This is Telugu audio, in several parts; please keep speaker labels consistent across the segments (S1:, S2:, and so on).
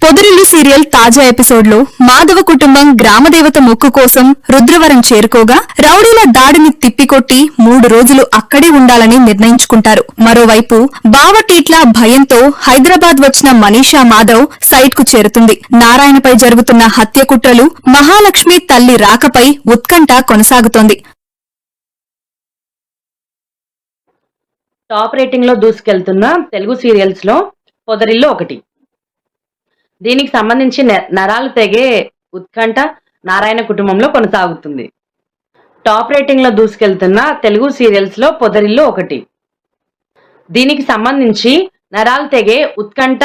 S1: పొదరిల్లు సీరియల్ తాజా ఎపిసోడ్ లో మాధవ కుటుంబం గ్రామదేవత మొక్కు కోసం రుద్రవరం చేరుకోగా రౌడీల దాడిని తిప్పికొట్టి 3 రోజులు అక్కడే ఉండాలని నిర్ణయించుకుంటారు. మరోవైపు బావటీట్ల భయంతో హైదరాబాద్ వచ్చిన మనీషా మాధవ్ సైట్ కు చేరుతుంది. నారాయణపై జరుగుతున్న హత్య కుట్రలు, మహాలక్ష్మి తల్లి రాకపై ఉత్కంఠ కొనసాగుతోంది.
S2: టాప్ రేటింగ్ లో దూసుకెళ్తున్న తెలుగు సీరియల్స్ లో పొదరిల్లు ఒకటి. దీనికి సంబంధించి నరాలు తెగే ఉత్కంఠ నారాయణ కుటుంబంలో కొనసాగుతుంది. టాప్ రేటింగ్ లో దూసుకెళ్తున్న తెలుగు సీరియల్స్ లో పొదరిల్లు ఒకటి. దీనికి సంబంధించి నరాలు తెగే ఉత్కంఠ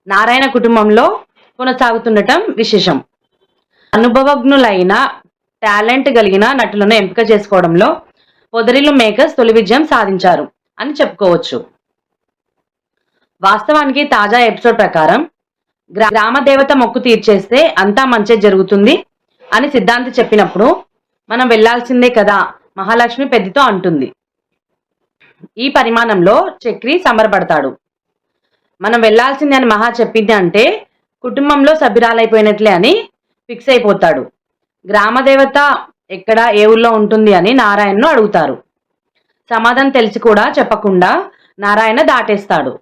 S2: నారాయణ కుటుంబంలో కొనసాగుతుండటం విశేషం. అనుభవజ్ఞులైన టాలెంట్ కలిగిన నటులను ఎంపిక చేసుకోవడంలో పొదరిల్లు మేకర్స్ తొలి విజయం సాధించారు అని చెప్పుకోవచ్చు. వాస్తవానికి తాజా ఎపిసోడ్ ప్రకారం గ్రామ దేవత మొక్కు తీర్చేస్తే అంతా మంచి జరుగుతుంది అని సిద్ధాంతి చెప్పినప్పుడు మనం వెళ్లాల్సిందే కదా మహాలక్ష్మి పెద్దతో అంటుంది. ఈ పరిమాణంలో చక్రి సంబరపడతాడు. మనం వెళ్లాల్సిందే అని మహా చెప్పింది అంటే కుటుంబంలో సభ్యురాలైపోయినట్లే అని ఫిక్స్ అయిపోతాడు. గ్రామదేవత ఎక్కడ ఏ ఊళ్ళో ఉంటుంది అని నారాయణను అడుగుతారు. సమాధానం తెలిసి కూడా చెప్పకుండా నారాయణ దాటేస్తాడు.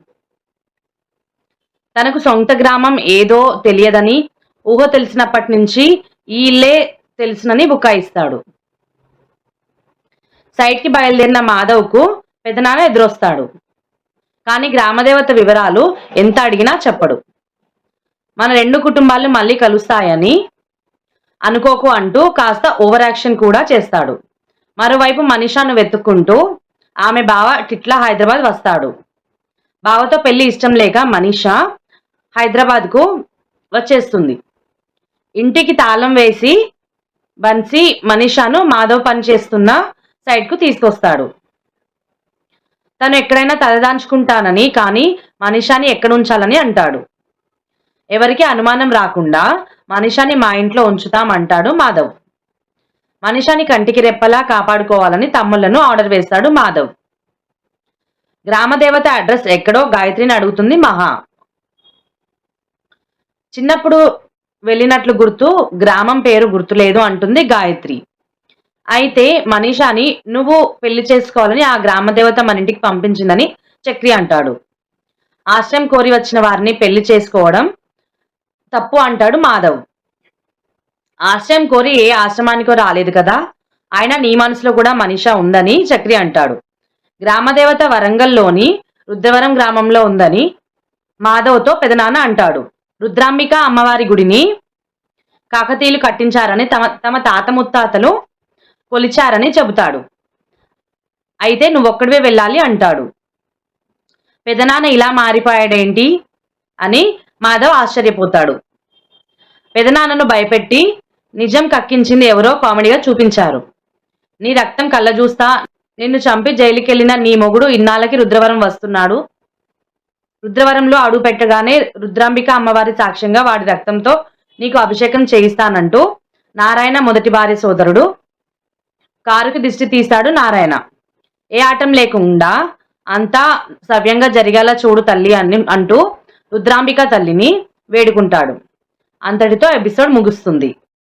S2: తనకు సొంత గ్రామం ఏదో తెలియదని, ఊహ తెలిసినప్పటి నుంచి ఈ ఇల్లే తెలుసునని బుకాయిస్తాడు. సైట్ కి బయలుదేరిన మాధవ్కు పెదనాన్న ఎదురొస్తాడు. కానీ గ్రామదేవత వివరాలు ఎంత అడిగినా చెప్పడు. మన 2 కుటుంబాలు మళ్ళీ కలుస్తాయని అనుకోకు అంటూ కాస్త ఓవర్ యాక్షన్ కూడా చేస్తాడు. మరోవైపు మనీషాను వెతుక్కుంటూ ఆమె బావ టిట్లా హైదరాబాద్ వస్తాడు. బావతో పెళ్లి ఇష్టం లేక మనీషా హైదరాబాద్కు వచ్చేస్తుంది. ఇంటికి తాళం వేసి బన్సీ మనీషాను మాధవ్ పనిచేస్తున్న సైట్కు తీసుకొస్తాడు. తను ఎక్కడైనా తలదాంచుకుంటానని, కానీ మనీషాని ఎక్కడ ఉంచాలని అంటాడు. ఎవరికి అనుమానం రాకుండా మనీషాని మా ఇంట్లో ఉంచుతామంటాడు మాధవ్. మనీషాని కంటికి రెప్పలా కాపాడుకోవాలని తమ్ముళ్లను ఆర్డర్ వేస్తాడు మాధవ్. గ్రామదేవత అడ్రస్ ఎక్కడో గాయత్రిని అడుగుతుంది మహా. చిన్నప్పుడు వెళ్ళినట్లు గుర్తు, గ్రామం పేరు గుర్తులేదు అంటుంది గాయత్రి. అయితే మనీషాని నువ్వు పెళ్లి చేసుకోవాలని ఆ గ్రామదేవత మన ఇంటికి పంపించిందని చక్రి అంటాడు. ఆశ్రయం కోరి వచ్చిన వారిని పెళ్లి చేసుకోవడం తప్పు అంటాడు మాధవ్. ఆశ్రయం కోరి ఏ ఆశ్రమానికో రాలేదు కదా, అయినా నీ మనసులో కూడా మనీషా ఉందని చక్రి అంటాడు. గ్రామదేవత వరంగల్లోని రుద్రవరం గ్రామంలో ఉందని మాధవ్తో పెదనాన్న అంటాడు. రుద్రాంబిక అమ్మవారి గుడిని కాకతీయులు కట్టించారని తమ తాత ముత్తాతలు కొలిచారని చెబుతాడు. అయితే నువ్వొక్కడివే వెళ్ళాలి అంటాడు. పెదనాన్న ఇలా మారిపోయాడేంటి అని మాధవ్ ఆశ్చర్యపోతాడు. పెదనాన్నను భయపెట్టి నిజం కక్కించింది ఎవరో కామెడీగా చూపించారు. నీ రక్తం కళ్ళ చూస్తా, నిన్ను చంపి జైలుకెళ్లిన నీ మొగుడు ఇన్నాళ్ళకి రుద్రవరం వస్తున్నాడు. రుద్రవరంలో అడుగు పెట్టగానే రుద్రాంబిక అమ్మవారి సాక్ష్యంగా వాడి రక్తంతో నీకు అభిషేకం చేయిస్తానంటూ నారాయణ మొదటి భార్య సోదరుడు కారుకి దిష్టి తీశాడు నారాయణ. ఏ ఆటం లేకుండా అంతా సవ్యంగా జరిగేలా చూడు తల్లి అంటూ రుద్రాంబిక తల్లిని వేడుకుంటాడు. అంతటితో ఎపిసోడ్ ముగుస్తుంది.